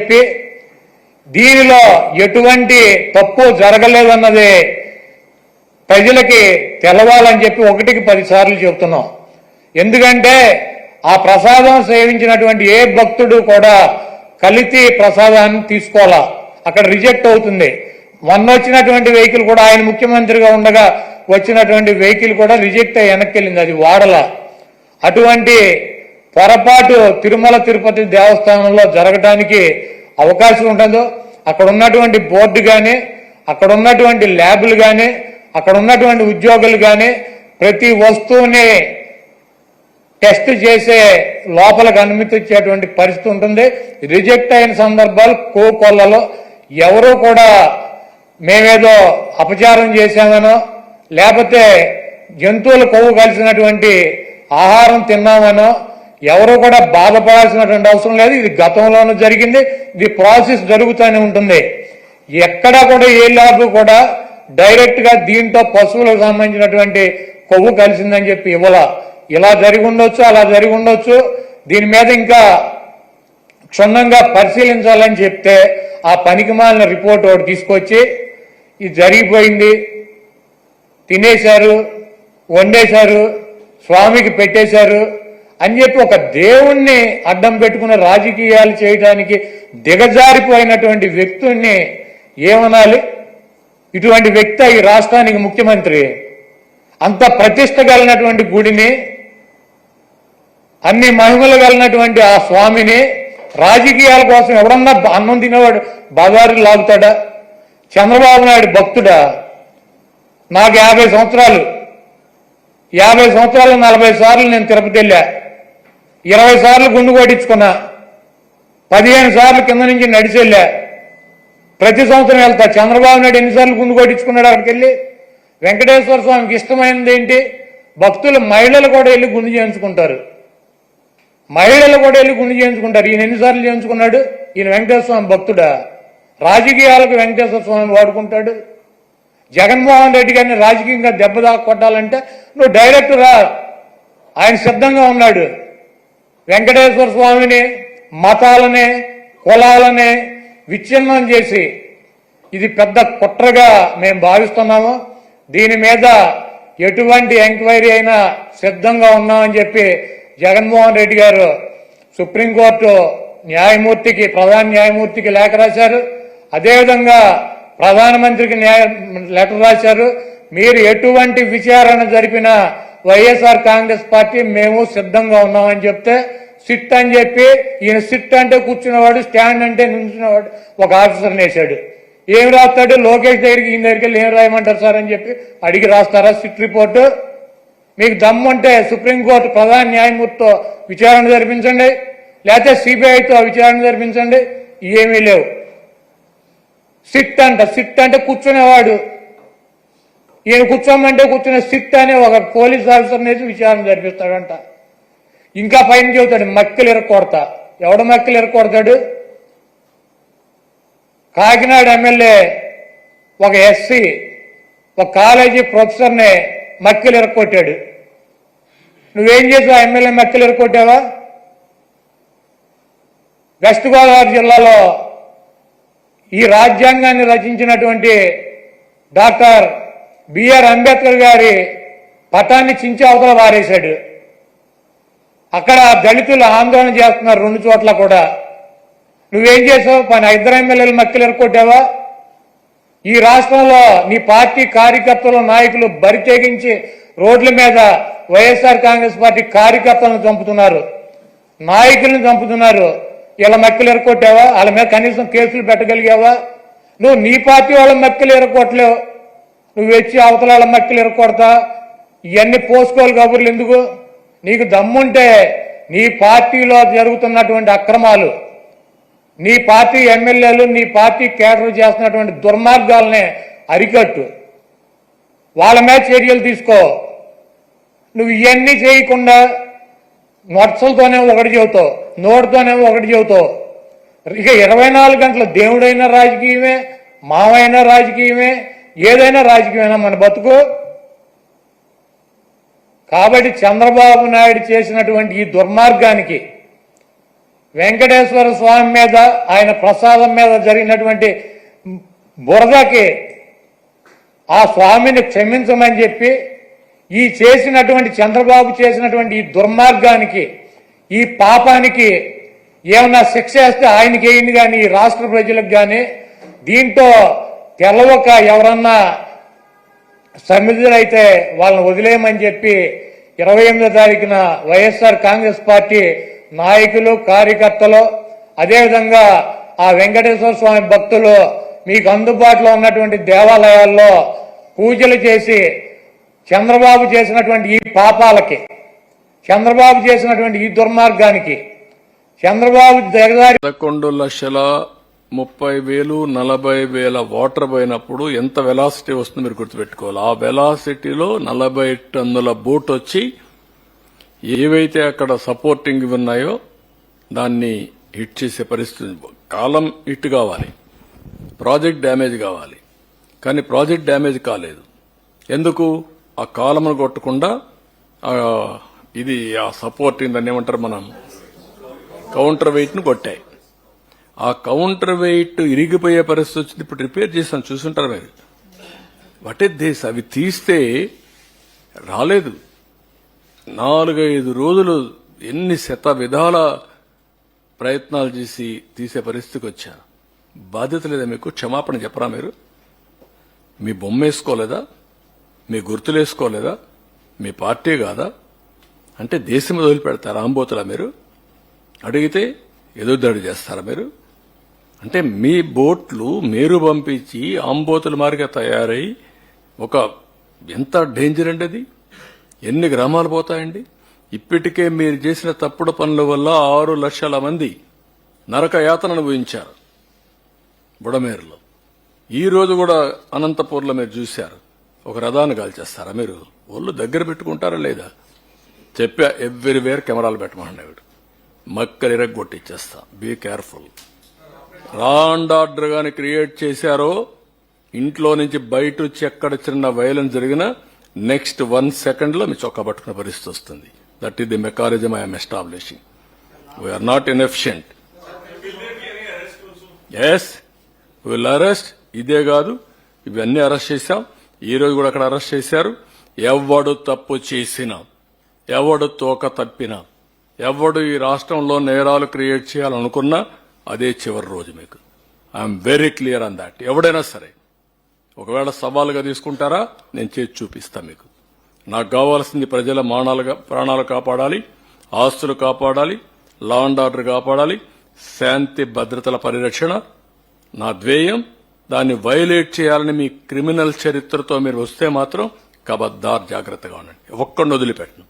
చెప్పి దీనిలో ఎటువంటి తప్పు జరగలేదన్నది ప్రజలకి తెలవాలని చెప్పి 1కి 10 సార్లు చెబుతున్నాం. ఎందుకంటే ఆ ప్రసాదం సేవించినటువంటి ఏ భక్తుడు కూడా కలిసి ప్రసాదాన్ని తీసుకోవాలా, అక్కడ రిజెక్ట్ అవుతుంది. మొన్న వచ్చినటువంటి వెహికల్ కూడా ఆయన ముఖ్యమంత్రిగా ఉండగా వచ్చినటువంటి వెహికల్ కూడా రిజెక్ట్ అయ్యి వెనక్కి వెళ్ళింది, అది వాడల. అటువంటి పొరపాటు తిరుమల తిరుపతి దేవస్థానంలో జరగడానికి అవకాశం ఉండదు. అక్కడ ఉన్నటువంటి బోర్డు కానీ, అక్కడ ఉన్నటువంటి ల్యాబులు కానీ, అక్కడ ఉన్నటువంటి ఉద్యోగులు కానీ ప్రతి వస్తువుని టెస్ట్ చేసే లోపలికి అనుమతి ఇచ్చేటువంటి పరిస్థితి ఉంటుంది. రిజెక్ట్ అయిన సందర్భాలు కోకొల్లలో ఎవరూ కూడా మేమేదో అపచారం చేశామనో లేకపోతే జంతువులు కొవ్వు కలిసినటువంటి ఆహారం తిన్నామనో ఎవరు కూడా బాధపడాల్సినటువంటి అవసరం లేదు. ఇది గతంలోనూ జరిగింది, ఇది ప్రాసెస్ జరుగుతూనే ఉంటుంది. ఎక్కడా కూడా ఏ ల్యాబ్ కూడా డైరెక్ట్ గా దీంట్లో పశువులకు సంబంధించినటువంటి కొవ్వు కలిసిందని చెప్పి ఇవ్వాల. ఇలా జరిగి ఉండొచ్చు, అలా జరిగి ఉండొచ్చు. దీని మీద ఇంకా క్షుణ్ణంగా పరిశీలించాలని చెప్తే ఆ పనికిమాలిన రిపోర్ట్ ఒకటి తీసుకొచ్చి ఇది జరిగిపోయింది, తినేశారు, వండేశారు, స్వామికి పెట్టేశారు అని చెప్పి ఒక దేవుణ్ణి అడ్డం పెట్టుకున్న రాజకీయాలు చేయడానికి దిగజారిపోయినటువంటి వ్యక్తుల్ని ఏమనాలి? ఇటువంటి వ్యక్తి ఈ రాష్ట్రానికి ముఖ్యమంత్రి. అంత ప్రతిష్ట కలిగినటువంటి గుడిని, అన్ని మహిమలు కలిగినటువంటి ఆ స్వామిని రాజకీయాల కోసం ఎవడన్నా అన్నం తినేవాడు బజారు లాగుతాడా? చంద్రబాబు నాయుడు భక్తుడా? నాకు 50 సంవత్సరాలు 40 సార్లు నేను తిరుపతి వెళ్ళా, 20 సార్లు గుండు కొట్టించుకున్నా, 15 సార్లు కింద నుంచి నడిచి వెళ్ళా, ప్రతి సంవత్సరం వెళ్తా. చంద్రబాబు నాయుడు ఎన్నిసార్లు గుండు కొట్టించుకున్నాడు అక్కడికి వెళ్ళి? వెంకటేశ్వర స్వామికి ఇష్టమైనది ఏంటి? భక్తులు మహిళలు కూడా వెళ్ళి గుండు చేయించుకుంటారు, మహిళలు కూడా వెళ్ళి గుండు చేయించుకుంటారు. ఈయన ఎన్నిసార్లు చేయించుకున్నాడు? ఈయన వెంకటేశ్వర స్వామి భక్తుడా? రాజకీయాలకు వెంకటేశ్వర స్వామి వాడుకుంటాడు. జగన్మోహన్ రెడ్డి గారిని రాజకీయంగా దెబ్బ కొట్టాలంటే నువ్వు డైరెక్ట్ రా, ఆయన సిద్ధంగా ఉన్నాడు. వెంకటేశ్వర స్వామిని మతాలని కులాలని విచ్ఛిన్నం చేసి ఇది పెద్ద కుట్రగా మేము భావిస్తున్నాము. దీని మీద ఎటువంటి ఎంక్వైరీ అయినా సిద్ధంగా ఉన్నామని చెప్పి జగన్మోహన్ రెడ్డి గారు సుప్రీంకోర్టు న్యాయమూర్తికి, ప్రధాన న్యాయమూర్తికి లేఖ రాశారు. అదేవిధంగా ప్రధానమంత్రికి లెటర్ రాశారు. మీరు ఎటువంటి విచారణ జరిపినా వైఎస్ఆర్ కాంగ్రెస్ పార్టీ మేము సిద్ధంగా ఉన్నామని చెప్తే సిట్ అని చెప్పి ఈయన సిట్ అంటే కూర్చున్నవాడు, స్టాండ్ అంటే నిల్చున్నవాడు ఒక ఆఫీసర్ని వేశాడు. ఏం రాస్తాడు? లోకేష్ దగ్గరికి ఈయన దగ్గరికి వెళ్ళి ఏం రాయమంటారు సార్ అని చెప్పి అడిగి రాస్తారా సిట్ రిపోర్టు? మీకు దమ్ముంటే సుప్రీంకోర్టు ప్రధాన న్యాయమూర్తితో విచారణ జరిపించండి, లేకపోతే సిబిఐతో విచారణ జరిపించండి. ఏమీ లేవు. సిట్ అంటే కూర్చునేవాడు, ఈయన కూర్చోమంటే కూర్చునే సిట్ అనే ఒక పోలీస్ ఆఫీసర్ నేసి విచారణ జరిపిస్తాడంట. ఇంకా పైన చెబుతాడు మక్కలు ఇరక్కొడతా. ఎవడు మక్కలు ఇరక్కొడతాడు? కాకినాడ ఎమ్మెల్యే ఒక ఎస్సీ ఒక కాలేజీ ప్రొఫెసర్ని మక్కలు ఇరక్కొట్టాడు. నువ్వేం చేసావు? ఎమ్మెల్యే మక్కలు ఇరక్కొట్టావా? వెస్ట్ గోదావరి జిల్లాలో ఈ రాజ్యాంగాన్ని రచించినటువంటి డాక్టర్ బిఆర్ అంబేద్కర్ గారి పటాన్ని చించి అవతల వారేశాడు. అక్కడ దళితులు ఆందోళన చేస్తున్నారు 2 చోట్ల కూడా. నువ్వేం చేసావు? 2 ఎమ్మెల్యేలు మక్కలు ఎరకొట్టావా? ఈ రాష్ట్రంలో నీ పార్టీ కార్యకర్తలు నాయకులు బరి తెగించి రోడ్ల మీద వైఎస్ఆర్ కాంగ్రెస్ పార్టీ కార్యకర్తలను చంపుతున్నారు, నాయకులను చంపుతున్నారు. ఇలా మక్కలు ఎరకొట్టావా? వాళ్ళ మీద కనీసం కేసులు పెట్టగలిగావా? నువ్వు నీ పార్టీ వాళ్ళ మక్కలు ఎరకొట్టలేవు, నువ్వు వచ్చి అవతల వాళ్ళ మక్కలు ఎరకొడతా. ఇవన్నీ పోసుకోవాలి కబుర్లు ఎందుకు? నీకు దమ్ముంటే నీ పార్టీలో జరుగుతున్నటువంటి అక్రమాలు, నీ పార్టీ ఎమ్మెల్యేలు, నీ పార్టీ కేడర్ చేస్తున్నటువంటి దుర్మార్గాలనే అరికట్టు, వాళ్ళ మీద చర్యలు తీసుకో. నువ్వు ఇవన్నీ చేయకుండా నొట్సలతోనేమో ఒకటి చెబుతావు, నోటితోనేమో ఒకటి చెబుతావు. ఇక 24 గంటలు దేవుడైనా రాజకీయమే, మావైనా రాజకీయమే, ఏదైనా రాజకీయమైనా మన బతుకు. కాబట్టి చంద్రబాబు నాయుడు చేసినటువంటి ఈ దుర్మార్గానికి వెంకటేశ్వర స్వామి మీద, ఆయన ప్రసాదం మీద జరిగినటువంటి బురదకి ఆ స్వామిని క్షమించమని చెప్పి ఈ చేసినటువంటి చంద్రబాబు చేసినటువంటి ఈ దుర్మార్గానికి, ఈ పాపానికి ఏమన్నా శిక్ష వేస్తే ఆయనకి వేయండి కానీ ఈ రాష్ట్ర ప్రజలకు కానీ దీంట్లో తెలవక ఎవరన్నా సమిధులైతే వాళ్ళని వదిలేయమని చెప్పి 28వ తారీఖున వైఎస్ఆర్ కాంగ్రెస్ పార్టీ నాయకులు, కార్యకర్తలు, అదేవిధంగా ఆ వెంకటేశ్వర స్వామి భక్తులు మీకు అందుబాటులో ఉన్నటువంటి దేవాలయాల్లో పూజలు చేసి చంద్రబాబు చేసినటువంటి ఈ పాపాలకి, చంద్రబాబు చేసినటువంటి ఈ దుర్మార్గానికి, చంద్రబాబు దిగజారి 11,30,000 40,000 వాటర్ పోయినప్పుడు ఎంత వెలాసిటీ వస్తుందో మీరు గుర్తుపెట్టుకోవాలి. ఆ వెలాసిటీలో 40 టన్నుల బోట్ వచ్చి ఏవైతే అక్కడ సపోర్టింగ్ ఉన్నాయో దాన్ని హిట్ చేసే పరిస్థితి. కాలం హిట్ కావాలి, ప్రాజెక్ట్ డ్యామేజ్ కావాలి, కానీ ప్రాజెక్ట్ డ్యామేజ్ కాలేదు. ఎందుకు? ఆ కాలమును కొట్టకుండా ఇది ఆ సపోర్టింగ్ దాన్ని ఏమంటారు మనం కౌంటర్ వెయిట్ ను కొట్టాయి. ఆ కౌంటర్ వెయిట్ ఇరిగిపోయే పరిస్థితి వచ్చింది. ఇప్పుడు రిపేర్ చేసాం, చూసుంటారు మీరు. What is this? అవి తీస్తే రాలేదు. 4-5 రోజులు ఎన్ని శత విధాల ప్రయత్నాలు చేసి తీసే పరిస్థితికి వచ్చారు. బాధ్యత లేదా మీకు? క్షమాపణ చెప్పరా మీరు? మీ బొమ్మ వేసుకోలేదా? మీ గుర్తులు వేసుకోలేదా? మీ పార్టీ కాదా? అంటే దేశం వదిలిపెడతారా? ఆంబోతులా మీరు? అడిగితే ఎదురుదాడి చేస్తారా మీరు? అంటే మీ బోట్లు మీరు పంపించి ఆంబోతుల మారిగా తయారై ఒక ఎంత డేంజర్ అండి అది. ఎన్ని గ్రామాలు పోతాయండి? ఇప్పటికే మీరు చేసిన తప్పుడు పనుల వల్ల 6 లక్షల మంది నరక యాతన అనుభవించారు బుడమేరులో. ఈ రోజు కూడా అనంతపూర్లో మీరు చూశారు. ఒక రథాన్ని కాల్చేస్తారా మీరు? ఒళ్ళు దగ్గర పెట్టుకుంటారా లేదా? చెప్పా, ఎవ్రీవేర్ కెమెరాలు పెట్టమన్నాడు. మక్కలు ఇరగొట్టిచ్చేస్తా. Be careful. Law and order గాని క్రియేట్ చేశారో, ఇంట్లో నుంచి బయట వచ్చి ఎక్కడ చిన్న వైలెన్స్ జరిగినా నెక్స్ట్ 1 సెకండ్ లో మీ చొక్కా పట్టుకునే పరిస్థితి వస్తుంది. That is the mechanism I'm establishing. We are not inefficient. Yes, will arrest. ఇదే కాదు, ఇవన్నీ అరెస్ట్ చేశాం. ఈ రోజు కూడా అక్కడ అరెస్ట్ చేశారు. ఎవడు తప్పు చేసినా, ఎవడు తోక తప్పినా, ఎవడు ఈ రాష్ట్రంలో నేరాలు క్రియేట్ చేయాలనుకున్నా అదే చివరి రోజు మీకు. I'm very clear on that. ఎవడైనా సరే ఒకవేళ సవాలుగా తీసుకుంటారా, నేను చేసి చూపిస్తా మీకు. నాకు కావాల్సింది ప్రజల ప్రాణాలు కాపాడాలి, ఆస్తులు కాపాడాలి, లా అండ్ ఆర్డర్ కాపాడాలి, శాంతి భద్రతల పరిరక్షణ నా ధ్యేయం. దాన్ని వైలేట్ చేయాలని మీ క్రిమినల్ చరిత్రతో మీరు వస్తే మాత్రం కబద్దార్ జాగ్రత్తగా ఉండండి. ఒక్కడిని వదిలిపెట్టను.